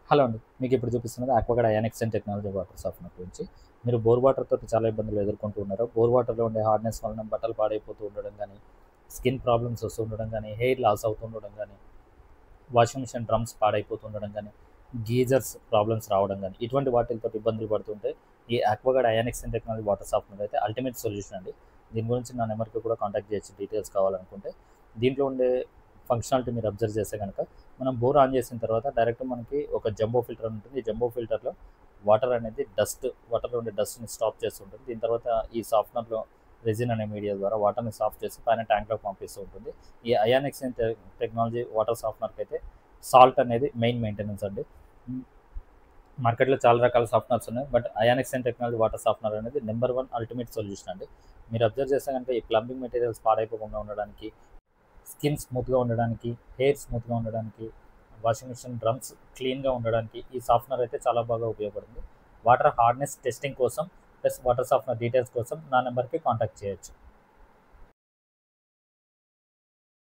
Hello అండి. మీకు ఇప్పుడు చూపిస్తున్నది ఆక్వాగార్డ్ అయానిక్స్ టెక్నాలజీ వాటర్ సాఫ్ట్‌నర్ గురించి. మీరు బోర్ వాటర్ తోటి చాలా ఇబ్బందులు ఎదుర్కొంటూ ఉన్నారు. బోర్ వాటర్‌లో ఉండే హార్డ్‌నెస్ వలన బట్టలు పాడైపోతూ ఉండడం గానీ, స్కిన్ ప్రాబ్లమ్స్ వస్తూ ఉండడం గానీ, హెయిర్ లాస్ అవుతూ ఉండడం గానీ, వాషింగ్ మిషన్ డ్రమ్స్ పాడైపోతూ ఉండడం గానీ, గీజర్స్ ప్రాబ్లమ్స్ రావడం గానీ, ఇటువంటి వాటిలతోటి ఇబ్బందులు పడుతుంటే ఈ ఆక్వాగార్డ్ అయానిక్స్ టెక్నాలజీ వాటర్ సాఫ్ట్‌నర్ అయితే అల్టిమేట్ సొల్యూషన్ అండి. దీని గురించి నా నెంబర్‌కి కూడా కాంటాక్ట్ చేయొచ్చు డీటెయిల్స్ కావాలనుకుంటే. దీంట్లో ఉండే ఫంక్షనాలిటీ మీరు అబ్జర్వ్ చేస్తే గనక మనం బోర్ ఆన్ చేసిన తర్వాత డైరెక్ట్ మనకి ఒక జంబో ఫిల్టర్ అని ఉంటుంది. ఈ జంబో ఫిల్టర్‌లో వాటర్ అనేది వాటర్‌లో ఉండే డస్ట్‌ని స్టాప్ చేస్తుంటుంది. దీని తర్వాత ఈ సాఫ్ట్‌నర్‌లో రెసిన్ అనే మీడియా ద్వారా వాటర్‌ని సాఫ్ట్ చేసి పైన ట్యాంక్‌లోకి పంపిస్తూ ఉంటుంది. ఈ అయానిక్స్ టెక్నాలజీ వాటర్ సాఫ్ట్‌నర్‌కి అయితే సాల్ట్ అనేది మెయిన్ మెయింటెనెన్స్ అండి. హ్మ్. మార్కెట్‌లో చాలా రకాల సాఫ్ట్‌నర్స్ ఉన్నాయి. బట్ అయానిక్స్ టెక్నాలజీ వాటర్ సాఫ్ట్‌నర్ అనేది నంబర్ 1 అల్టిమేట్ సొల్యూషన్ అండి. మీరు అబ్జర్వ్ చేస్తే గనుక ఈ ప్లంబింగ్ మెటీరియల్స్ పాడైపోకుండా ఉండడానికి, స్కిన్ స్మూత్‌గా ఉండడానికి, హెయిర్ స్మూత్‌గా ఉండడానికి, వాషింగ్ మిషన్ డ్రమ్స్ క్లీన్‌గా ఉండడానికి ఈ సాఫ్ట్‌నర్ అయితే చాలా బాగా ఉపయోగపడుతుంది. వాటర్ హార్డ్‌నెస్ టెస్టింగ్ కోసం ప్లస్ వాటర్ సాఫ్ట్‌నర్ డీటెయిల్స్ కోసం నా నంబర్‌కి కాంటాక్ట్ చేయొచ్చు.